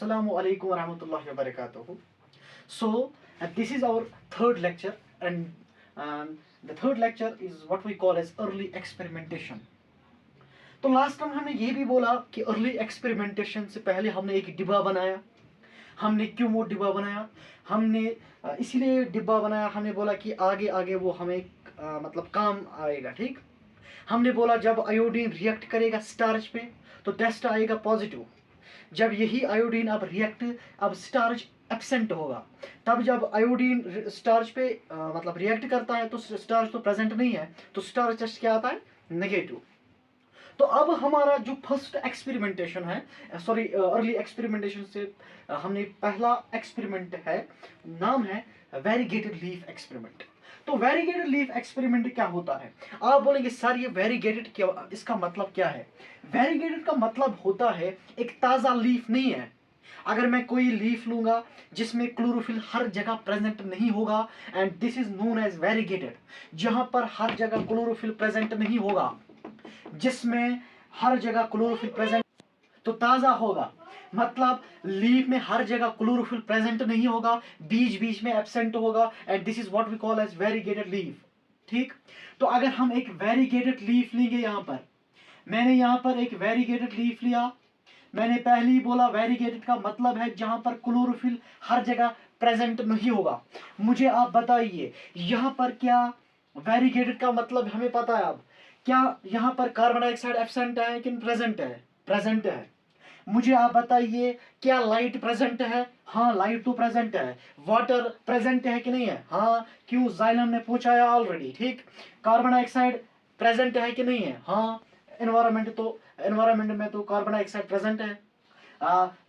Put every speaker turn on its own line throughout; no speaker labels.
Assalamu alaikum warahmatullahi wabarakatuh. So, this is our third lecture, and the third lecture is what we call as early experimentation. तो last time हमने ये भी बोला कि early experimentation से पहले हमने एक डिब्बा बनाया। हमने क्यों वो डिब्बा बनाया? हमने इसीलिए डिब्बा बनाया, हमने बोला कि आगे आगे वो हमें मतलब काम आएगा। ठीक, हमने बोला जब आयोडीन रिएक्ट करेगा स्टार्च पे तो टेस्ट आएगा पॉजिटिव। जब यही आयोडीन अब रिएक्ट अब स्टार्च एब्सेंट होगा, तब जब आयोडीन स्टार्च पे मतलब रिएक्ट करता है तो स्टार्च तो प्रेजेंट नहीं है, तो स्टार्च टेस्ट क्या आता है? नेगेटिव। तो अब हमारा जो फर्स्ट एक्सपेरिमेंटेशन है, सॉरी अर्ली एक्सपेरिमेंटेशन से हमने पहला एक्सपेरिमेंट है, नाम है वेरीगेटेड लीफ एक्सपेरिमेंट। तो वेरीगेटेड लीफ एक्सपेरिमेंट क्या होता है? आप बोलेंगे सर ये वेरीगेटेड क्या, इसका मतलब क्या है? वेरीगेटेड का मतलब होता है एक ताज़ा लीफ नहीं है। अगर मैं कोई लीफ लूंगा जिसमें क्लोरोफिल हर जगह प्रेजेंट नहीं होगा, and this is known as variegated, जहां पर हर जगह क्लोरोफिल प्रेजेंट नहीं होगा, जिसमें हर जगह क्लोरोफिल प्रेजेंट तो ताज़ा होगा, मतलब लीफ में हर जगह क्लोरोफिल प्रेजेंट नहीं होगा, बीच बीच में एब्सेंट होगा, and this is what we call as variegated leaf. ठीक, तो अगर हम एक वेरीगेटेड लीफ लेंगे, यहां पर मैंने यहां पर एक वेरीगेटेड लीफ लिया। मैंने पहले ही बोला वेरीगेटेड का मतलब है जहां पर क्लोरोफिल हर जगह प्रेजेंट नहीं होगा। मुझे आप बताइए यहां पर क्या वेरीगेटेड का मतलब हमें पता है? अब क्या यहां पर कार्बन डाइऑक्साइड एब्सेंट है कि प्रेजेंट है? प्रेजेंट है। मुझे आप बताइए क्या लाइट प्रेजेंट है? हाँ, लाइट तो प्रेजेंट है। वाटर प्रेजेंट है कि नहीं है? हाँ, क्यों? जाइलम ने पूछा है ऑलरेडी। ठीक, कार्बन डाइऑक्साइड प्रेजेंट है कि नहीं है? हाँ, एनवायरमेंट में तो कार्बन डाइऑक्साइड प्रेजेंट है।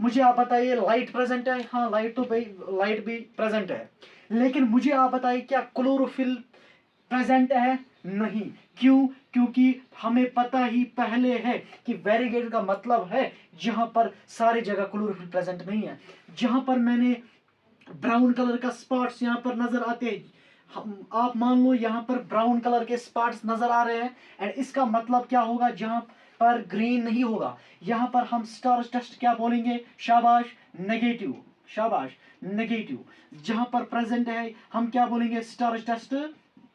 मुझे आप बताइए लाइट प्रेजेंट है? हाँ, लाइट भी प्रेजेंट है। लेकिन मुझे आप बताइए क्या क्लोरोफिल प्रेजेंट है? नहीं। क्यों? क्योंकि हमें पता ही पहले है कि वेरीगेटेड का मतलब है जहां पर सारी जगह क्लोरोफिल प्रेजेंट नहीं है। जहां पर मैंने ब्राउन कलर का स्पॉट्स यहां पर नजर आते हैं, आप मान लो यहां पर ब्राउन कलर के स्पॉट्स नजर आ रहे हैं, एंड इसका मतलब क्या होगा? जहां पर ग्रीन नहीं होगा, यहां पर हम स्टार्च टेस्ट क्या बोलेंगे? शाबाश, नेगेटिव। शाबाश, नेगेटिव। जहां पर प्रेजेंट है हम क्या बोलेंगे? Starch test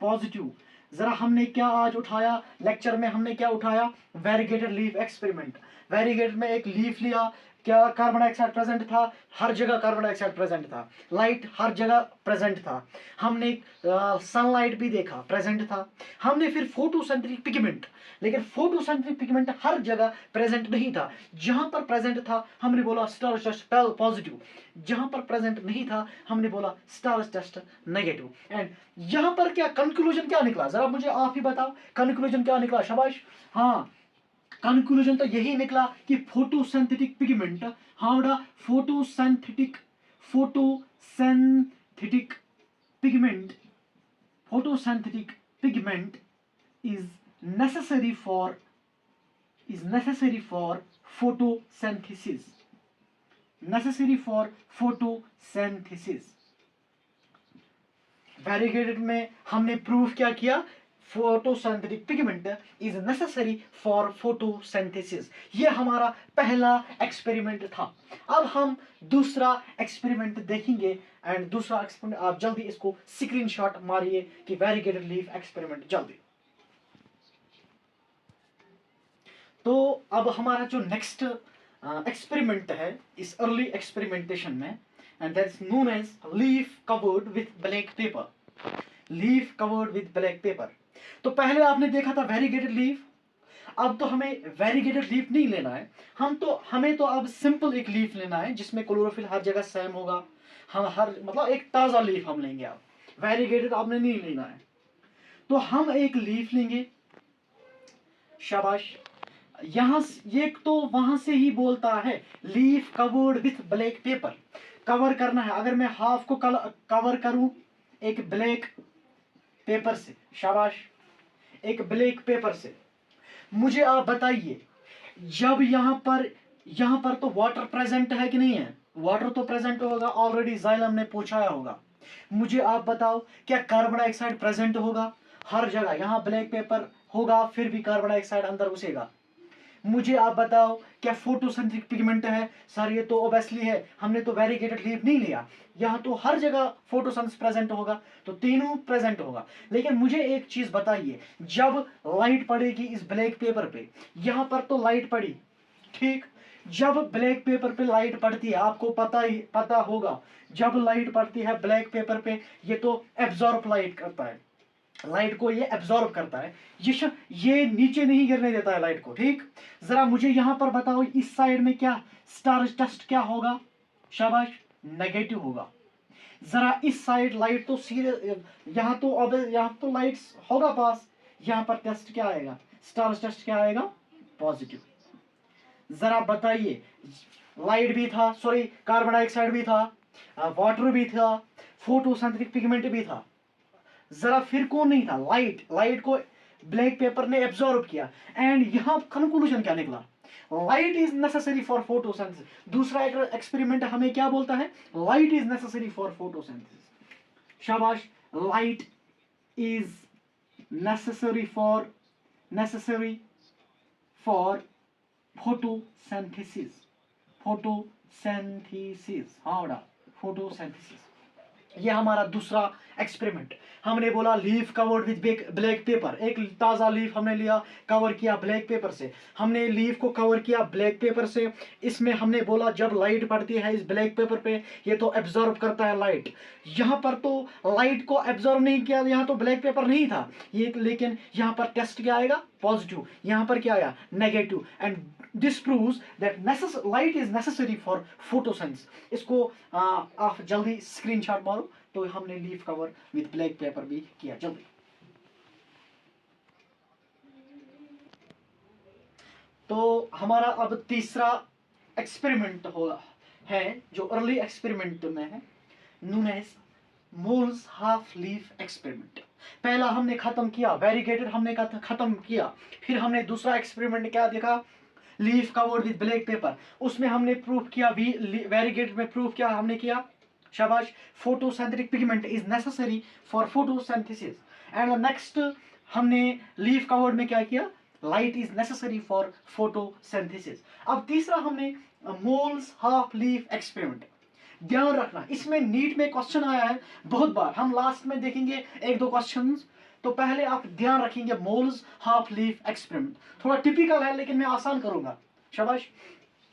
positive. जरा हमने क्या आज उठाया लेक्चर में? हमने क्या उठाया? Variegated leaf experiment. वेरीगेटेड में एक लीफ लिया, क्या कार्बन डाइऑक्साइड प्रेजेंट था? हर जगह कार्बन डाइऑक्साइड प्रेजेंट था। लाइट हर जगह प्रेजेंट था। हमने सनलाइट भी देखा, प्रेजेंट था। हमने फिर फोटोसिंथेटिक पिगमेंट, लेकिन फोटोसिंथेटिक पिगमेंट हर जगह प्रेजेंट नहीं था। जहां पर प्रेजेंट था हमने बोला स्टार्च टेस्ट पॉजिटिव, जहां पर प्रेजेंट नहीं था हमने बोला स्टार्च टेस्ट नेगेटिव। एंड यहां पर क्या कंक्लूजन क्या निकला? जरा मुझे आप ही बताओ, कंक्लूजन क्या निकला? शाबाश। हाँ, कंक्लूजन तो यही निकला कि photosynthetic pigment, Howrah photosynthetic pigment, photosynthetic pigment is necessary for photosynthesis, necessary for photosynthesis। Variegated में हमने प्रूफ क्या किया? Photosynthetic pigment is necessary for photosynthesis. ये हमारा पहला एक्सपेरिमेंट था। अब हम दूसरा एक्सपेरिमेंट देखेंगे, एंड दूसरा एक्सपेरिमेंट आप जल्दी इसको स्क्रीनशॉट मारिए कि वेरीगेटेड लीफ एक्सपेरिमेंट जल्दी। तो अब हमारा जो नेक्स्ट एक्सपेरिमेंट है इस अर्ली एक्सपेरिमेंटेशन में, and that is known as leaf covered with black paper. Leaf covered with black paper. तो पहले आपने देखा था वेरीगेटेड लीफ, अब तो हमें वेरीगेटेड लीफ नहीं लेना है, हमें तो अब सिंपल एक लीफ लेना है जिसमें क्लोरोफिल हर जगह सेम होगा। हम हर मतलब एक ताजा लीफ हम लेंगे, अब वेरीगेटेड आपने नहीं लेना है। तो हम एक लीफ लेंगे। शाबाश, यहां ये तो वहां से ही बोलता है leaf covered with black paper. Cover करना है, अगर मैं हाफ को कवर करूं एक ब्लैक पेपर से, शाबाश, एक ब्लैक पेपर से। मुझे आप बताइए जब यहां पर तो वाटर प्रेजेंट है कि नहीं है? वाटर तो प्रेजेंट होगा, ऑलरेडी जाइलम ने पूछा होगा। मुझे आप बताओ क्या कार्बन डाइऑक्साइड प्रेजेंट होगा? हर जगह यहां ब्लैक पेपर होगा फिर भी कार्बन डाइऑक्साइड अंदर घुसेगा। मुझे आप बताओ क्या फोटोसिंथेटिक पिगमेंट है? सर ये तो ऑब्वियसली है, हमने तो वेरीगेटेड लीफ नहीं लिया, यहाँ तो हर जगह फोटोसिंथेसिस प्रेजेंट होगा, तो तीनों प्रेजेंट होगा। लेकिन मुझे एक चीज बताइए, जब लाइट पड़ेगी इस ब्लैक पेपर पे, यहाँ पर तो लाइट पड़ी, ठीक, जब ब्लैक पेपर पे लाइट पड़ती है, आपको पता होगा, जब लाइट पड़ती है ब्लैक पेपर पे, ये तो एब्जॉर्ब लाइट करता है, लाइट को ये एब्जॉर्ब करता है, ये नीचे नहीं गिरने देता है लाइट को, ठीक। जरा मुझे यहां पर बताओ, इस साइड में क्या स्टार टेस्ट क्या होगा? शाबाश, नेगेटिव होगा। जरा इस साइड लाइट तो सीधे, यहाँ तो अब यहाँ तो लाइट होगा पास, यहाँ पर टेस्ट क्या आएगा? स्टार टेस्ट क्या आएगा? पॉजिटिव। जरा बताइए, लाइट भी था, सॉरी कार्बन डाइऑक्साइड भी था, वाटर भी था, फोटोसिंथेटिक पिगमेंट भी था, जरा फिर कौन नहीं था? लाइट को ब्लैक पेपर ने एब्जॉर्ब किया, एंड यहां कंक्लूजन क्या निकला? Light is necessary for photosynthesis. दूसरा एक्सपेरिमेंट हमें क्या बोलता है? Light is necessary for photosynthesis. शाबाश, light is necessary for photosynthesis. हाँ बेटा, फोटोसिंथेसिस। ये हमारा दूसरा एक्सपेरिमेंट। हमने बोला leaf covered with black paper, एक ताज़ा लीफ हमने लिया, कवर किया ब्लैक पेपर से, हमने लीफ को कवर किया ब्लैक पेपर से। इसमें हमने बोला जब लाइट पड़ती है इस ब्लैक पेपर पे, ये तो एब्जॉर्ब करता है लाइट। यहाँ पर तो लाइट को एब्जॉर्ब नहीं किया, यहाँ तो ब्लैक पेपर नहीं था ये, लेकिन यहाँ पर टेस्ट क्या आएगा? पॉजिटिव। यहाँ पर क्या आया? Negative. And this proves that light is necessary for photosynthesis. इसको आप जल्दी स्क्रीनशॉट मारो। तो हमने leaf cover with black paper भी किया, जल्दी। तो हमारा अब तीसरा एक्सपेरिमेंट हो है, जो अर्ली एक्सपेरिमेंट में है, known as Moll's half leaf experiment. पहला हमने खत्म किया, वेरीगेटेड हमने खत्म किया। फिर हमने दूसरा एक्सपेरिमेंट क्या देखा? Leaf covered with black paper. उसमें हमने प्रूफ किया, वेरीगेटेड में प्रूफ क्या हमने किया? शाबाश, photosynthetic pigment is necessary for photosynthesis. And next हमने लीफ कवर्ड में क्या किया? Light is necessary for photosynthesis. अब तीसरा हमने मोल्स हाफ लीफ एक्सपेरिमेंट। ध्यान रखना, इसमें नीट में क्वेश्चन आया है बहुत बार, हम लास्ट में देखेंगे एक दो क्वेश्चंस। तो पहले आप ध्यान रखेंगे मोल्स हाफ लीफ एक्सपेरिमेंट, थोड़ा टिपिकल है लेकिन मैं आसान करूंगा। शाबाश,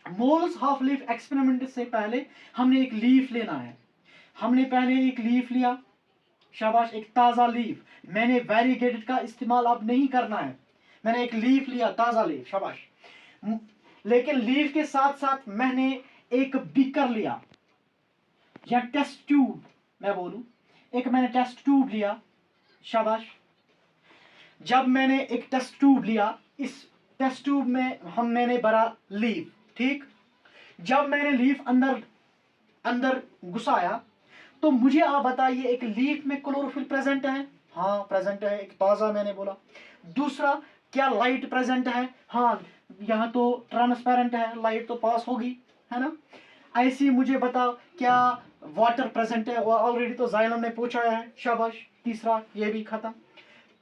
मोल्स हाफ लीफ एक्सपेरिमेंट से पहले हमने एक लीफ लेना है। हमने पहले एक लीफ लिया, शाबाश, एक ताज़ा लीफ। मैंने वेरीगेटेड का इस्तेमाल अब नहीं करना है, मैंने एक लीफ लिया, ताज़ा लीफ, शाबाश। लेकिन लीफ के साथ साथ मैंने एक बीकर लिया, या टेस्ट ट्यूब मैं बोलूं, एक मैंने टेस्ट ट्यूब लिया, शाबाश। जब मैंने एक टेस्ट ट्यूब लिया, इस टेस्ट ट्यूब में मैंने भरा लीफ, ठीक। जब मैंने लीफ अंदर घुसाया, तो मुझे आप बताइए, एक लीफ में क्लोरोफिल प्रेजेंट है? हाँ प्रेजेंट है, एक ताज़ा मैंने बोला। दूसरा, क्या लाइट प्रेजेंट है? हाँ, यहाँ तो ट्रांसपेरेंट है, लाइट तो पास होगी, है ना। ऐसी मुझे बताओ, क्या वाटर प्रेजेंट है? ऑलरेडी तो जाइलम ने पूछा है, शाबाश, तीसरा ये भी खत्म।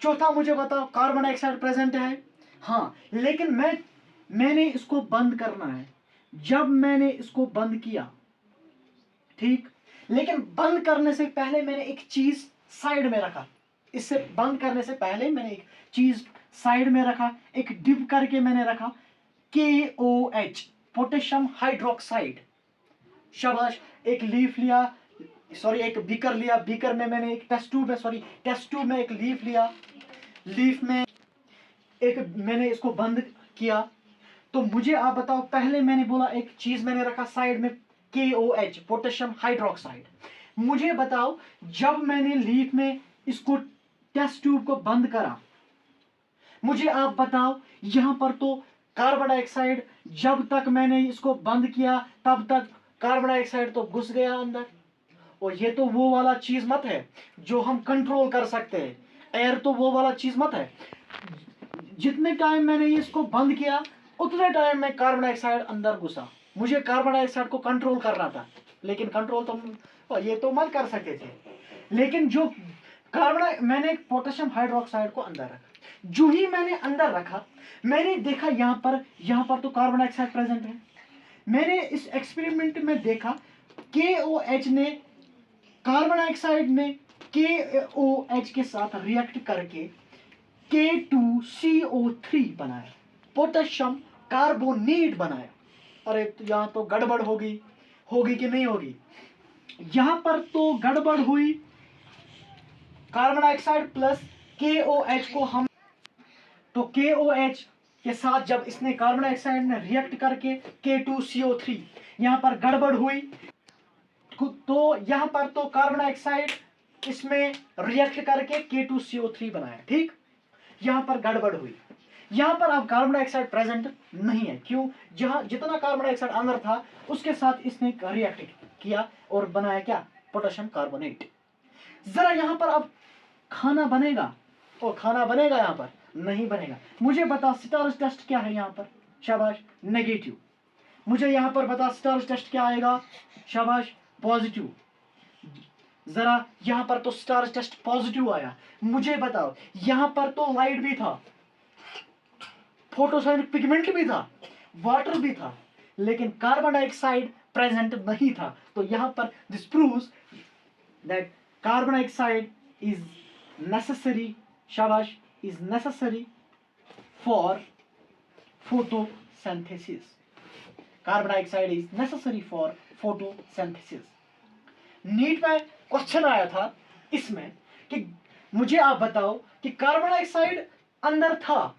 चौथा मुझे बताओ, कार्बन डाइऑक्साइड प्रेजेंट है? हाँ, लेकिन मैंने इसको बंद करना है। जब मैंने इसको बंद किया, ठीक, लेकिन बंद करने से पहले मैंने एक चीज साइड में रखा। इससे बंद करने से पहले मैंने एक चीज साइड में रखा, एक डिप करके मैंने रखा KOH, पोटेशियम हाइड्रोक्साइड। शाबाश, एक लीफ लिया, सॉरी एक बीकर लिया, बीकर में मैंने एक टेस्ट ट्यूब में एक लीफ लिया, लीफ में एक मैंने इसको बंद किया। तो मुझे आप बताओ, पहले मैंने बोला एक चीज मैंने रखा साइड में, KOH, पोटेशियम हाइड्रोक्साइड। मुझे बताओ, जब मैंने लीफ में इसको टेस्ट ट्यूब को बंद करा, मुझे आप बताओ, यहां पर तो कार्बन डाइऑक्साइड, जब तक मैंने इसको बंद किया तब तक कार्बन डाइऑक्साइड तो घुस गया अंदर। और ये तो वो वाला चीज मत है जो हम कंट्रोल कर सकते हैं, एयर तो वो वाला चीज मत है। जितने टाइम मैंने इसको बंद किया, उतने टाइम में कार्बन डाइऑक्साइड अंदर घुसा। मुझे कार्बन डाइऑक्साइड को कंट्रोल करना था, लेकिन कंट्रोल तो ये तो मत कर सके थे। लेकिन जो मैंने पोटेशियम हाइड्रोक्साइड को अंदर रखा। जो ही मैंने अंदर रखा, मैंने देखा यहाँ पर तो कार्बन डाइऑक्साइड प्रेजेंट है। मैंने इस एक्सपेरिमेंट में देखा KOH ने, कार्बन डाइऑक्साइड ने KOH के साथ रिएक्ट करके K2CO3 बनाया, पोटेशियम कार्बोनेट बनाया। अरे तो यहाँ तो गड़बड़ होगी कि नहीं होगी? यहाँ पर तो गड़बड़ हुई। कार्बन डाइऑक्साइड प्लस KOH को हम, तो KOH के साथ जब इसने कार्बन डाइऑक्साइड ने रिएक्ट करके K2CO3, यहाँ पर गड़बड़ हुई। तो यहाँ पर तो कार्बन डाइऑक्साइड इसमें रिएक्ट करके K2CO3 बनाया, ठीक। यहाँ पर गड़बड़ हुई, यहाँ पर अब कार्बन डाइऑक्साइड प्रेजेंट नहीं है। क्यों? जहाँ जितना कार्बन डाइऑक्साइड अंदर था उसके साथ इसने रिएक्ट किया और बनाया क्या? Potassium carbonate. जरा यहाँ पर अब खाना बनेगा, और खाना बनेगा यहाँ पर? नहीं बनेगा। मुझे बता स्टार्च टेस्ट क्या है यहाँ पर? शाबाश, नेगेटिव। मुझे यहाँ पर बता स्टार्च टेस्ट क्या आएगा? शाबाश, पॉजिटिव। जरा यहाँ पर तो स्टार्च टेस्ट पॉजिटिव आया। मुझे बताओ, यहाँ पर तो लाइट भी था, फोटोसाइनिक पिगमेंट भी था, वाटर भी था, लेकिन कार्बन डाइऑक्साइड प्रेजेंट नहीं था। तो यहाँ पर this proves that carbon dioxide is necessary, शाबाश, is necessary for photosynthesis. Carbon dioxide is necessary for photosynthesis. NEET में क्वेश्चन आया था इसमें कि मुझे आप बताओ कि कार्बन डाइऑक्साइड अंदर था,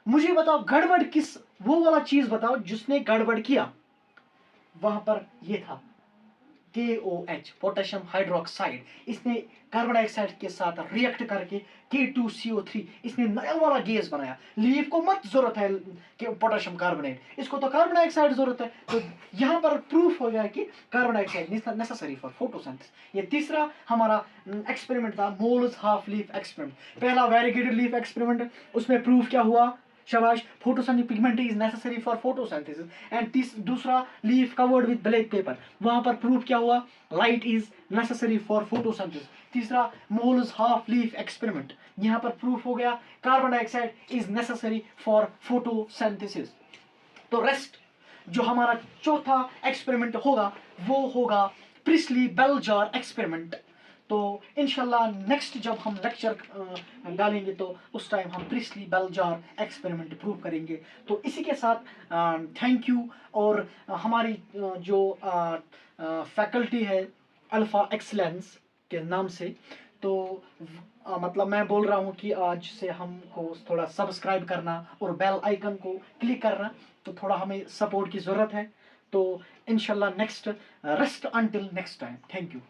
मुझे बताओ गड़बड़ किस, वो वाला चीज बताओ जिसने गड़बड़ किया। वहां पर ये था KOH, पोटेशियम हाइड्रोक्साइड। इसने कार्बन डाइऑक्साइड के साथ रिएक्ट करके K2CO3, इसने नया वाला गैस बनाया। लीफ को मत जरूरत है कि पोटेशियम कार्बोनेट, इसको तो कार्बन डाइऑक्साइड जरूरत है। तो यहाँ पर प्रूफ हो गया कि carbon dioxide necessary for photosynthesis. ये तीसरा हमारा एक्सपेरिमेंट था, मोल्स हाफ लीफ एक्सपेरिमेंट। पहला वेरीगेटेड लीफ एक्सपेरिमेंट, उसमें प्रूफ क्या हुआ? शाबाश, photosynthetic pigment is necessary for photosynthesis. And दूसरा leaf covered with black paper, वहां पर प्रूफ क्या हुआ? Light is necessary for photosynthesis. तीसरा मोल्स हाफ लीफ एक्सपेरिमेंट, यहाँ पर प्रूफ हो गया carbon dioxide is necessary for photosynthesis. तो रेस्ट जो हमारा चौथा एक्सपेरिमेंट होगा वो होगा प्रिस्ली बेल जार एक्सपेरिमेंट। तो इंशाल्लाह नेक्स्ट जब हम लेक्चर डालेंगे तो उस टाइम हम Priestley bell jar experiment prove करेंगे। तो इसी के साथ थैंक यू। और हमारी जो फैकल्टी है अल्फ़ा एक्सलेंस के नाम से, तो मतलब मैं बोल रहा हूँ कि आज से हमको थोड़ा सब्सक्राइब करना और बेल आइकन को क्लिक करना, तो थोड़ा हमें सपोर्ट की ज़रूरत है। तो इंशाल्लाह next, rest until next time. Thank you.